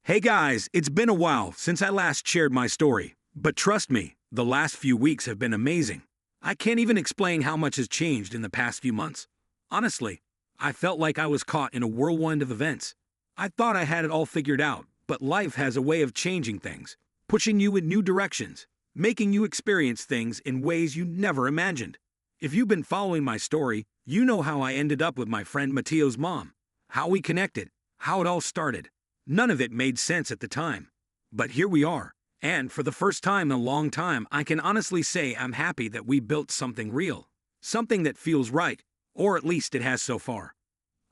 Hey guys, it's been a while since I last shared my story, but trust me, the last few weeks have been amazing. I can't even explain how much has changed in the past few months. Honestly, I felt like I was caught in a whirlwind of events. I thought I had it all figured out, but life has a way of changing things, pushing you in new directions, making you experience things in ways you never imagined. If you've been following my story, you know how I ended up with my friend Matteo's mom, how we connected, how it all started. None of it made sense at the time. But here we are, and for the first time in a long time, I can honestly say I'm happy that we built something real. Something that feels right, or at least it has so far.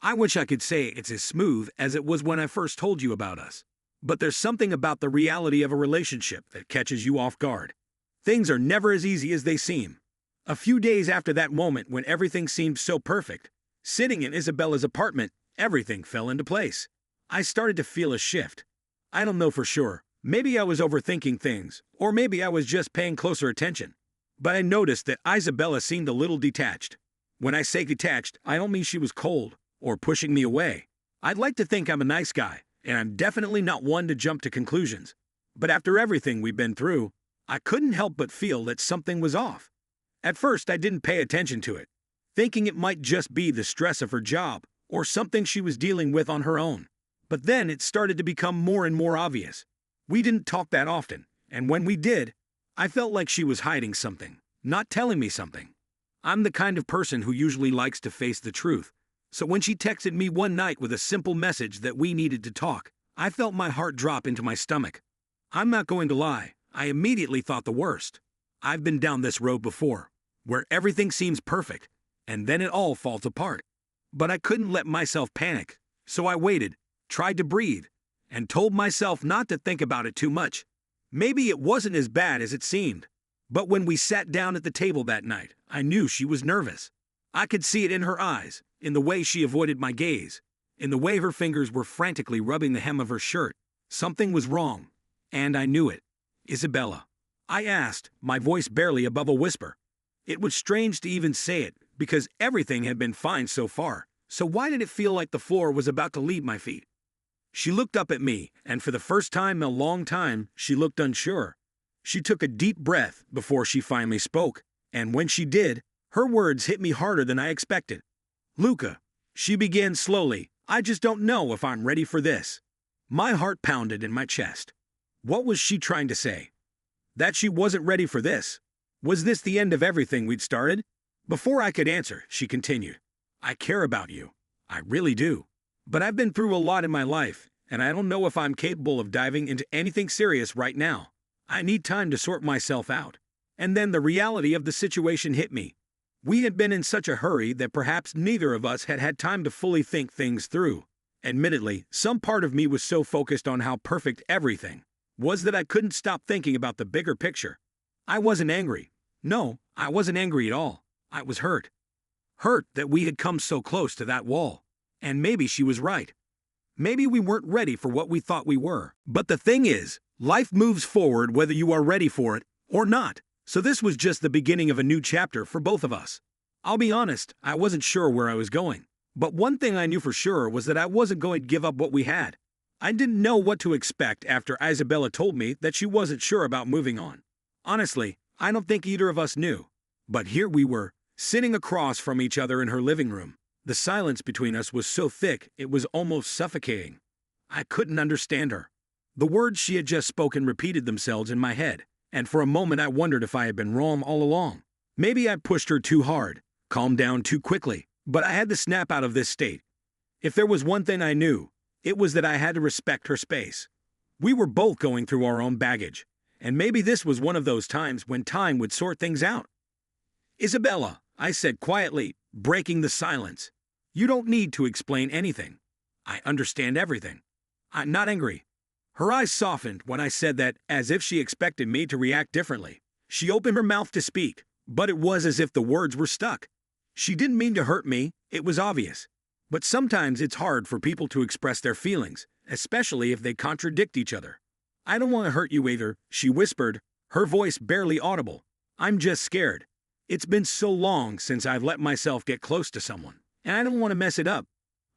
I wish I could say it's as smooth as it was when I first told you about us. But there's something about the reality of a relationship that catches you off guard. Things are never as easy as they seem. A few days after that moment when everything seemed so perfect, sitting in Isabella's apartment, everything fell into place. I started to feel a shift. I don't know for sure. Maybe I was overthinking things, or maybe I was just paying closer attention. But I noticed that Isabella seemed a little detached. When I say detached, I don't mean she was cold or pushing me away. I'd like to think I'm a nice guy, and I'm definitely not one to jump to conclusions. But after everything we've been through, I couldn't help but feel that something was off. At first, I didn't pay attention to it, thinking it might just be the stress of her job or something she was dealing with on her own. But then it started to become more and more obvious. We didn't talk that often, and when we did, I felt like she was hiding something, not telling me something. I'm the kind of person who usually likes to face the truth, so when she texted me one night with a simple message that we needed to talk, I felt my heart drop into my stomach. I'm not going to lie, I immediately thought the worst. I've been down this road before, where everything seems perfect, and then it all falls apart. But I couldn't let myself panic, so I waited, tried to breathe, and told myself not to think about it too much. Maybe it wasn't as bad as it seemed. But when we sat down at the table that night, I knew she was nervous. I could see it in her eyes, in the way she avoided my gaze, in the way her fingers were frantically rubbing the hem of her shirt. Something was wrong, and I knew it. Isabella, I asked, my voice barely above a whisper. It was strange to even say it, because everything had been fine so far, so why did it feel like the floor was about to leave my feet? She looked up at me, and for the first time in a long time, she looked unsure. She took a deep breath before she finally spoke, and when she did, her words hit me harder than I expected. Luca, she began slowly, I just don't know if I'm ready for this. My heart pounded in my chest. What was she trying to say? That she wasn't ready for this? Was this the end of everything we'd started? Before I could answer, she continued. I care about you. I really do. But I've been through a lot in my life, and I don't know if I'm capable of diving into anything serious right now. I need time to sort myself out. And then the reality of the situation hit me. We had been in such a hurry that perhaps neither of us had had time to fully think things through. Admittedly, some part of me was so focused on how perfect everything was that I couldn't stop thinking about the bigger picture. I wasn't angry. No, I wasn't angry at all. I was hurt. Hurt that we had come so close to that wall. And maybe she was right. Maybe we weren't ready for what we thought we were. But the thing is, life moves forward whether you are ready for it or not. So this was just the beginning of a new chapter for both of us. I'll be honest, I wasn't sure where I was going. But one thing I knew for sure was that I wasn't going to give up what we had. I didn't know what to expect after Isabella told me that she wasn't sure about moving on. Honestly, I don't think either of us knew. But here we were, sitting across from each other in her living room. The silence between us was so thick it was almost suffocating. I couldn't understand her. The words she had just spoken repeated themselves in my head, and for a moment I wondered if I had been wrong all along. Maybe I pushed her too hard, calmed down too quickly, but I had to snap out of this state. If there was one thing I knew, it was that I had to respect her space. We were both going through our own baggage, and maybe this was one of those times when time would sort things out. Isabella, I said quietly, breaking the silence. You don't need to explain anything. I understand everything. I'm not angry. Her eyes softened when I said that, as if she expected me to react differently. She opened her mouth to speak, but it was as if the words were stuck. She didn't mean to hurt me, it was obvious. But sometimes it's hard for people to express their feelings, especially if they contradict each other. I don't want to hurt you either, she whispered, her voice barely audible. I'm just scared. It's been so long since I've let myself get close to someone, and I don't want to mess it up.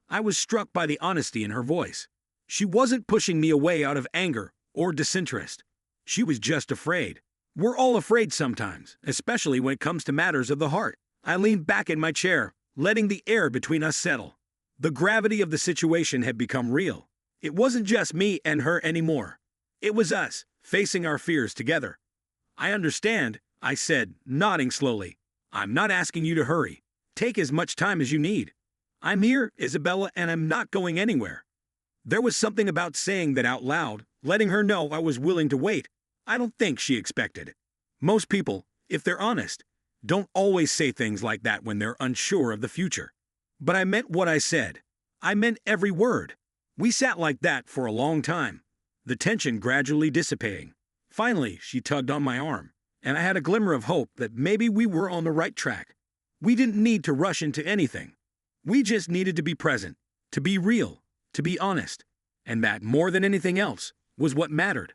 I was struck by the honesty in her voice. She wasn't pushing me away out of anger or disinterest. She was just afraid. We're all afraid sometimes, especially when it comes to matters of the heart. I leaned back in my chair, letting the air between us settle. The gravity of the situation had become real. It wasn't just me and her anymore. It was us, facing our fears together. I understand, I said, nodding slowly. I'm not asking you to hurry. Take as much time as you need. I'm here, Isabella, and I'm not going anywhere. There was something about saying that out loud, letting her know I was willing to wait. I don't think she expected. Most people, if they're honest, don't always say things like that when they're unsure of the future. But I meant what I said. I meant every word. We sat like that for a long time, the tension gradually dissipating. Finally, she tugged on my arm, and I had a glimmer of hope that maybe we were on the right track. We didn't need to rush into anything. We just needed to be present, to be real, to be honest, and that, more than anything else, was what mattered.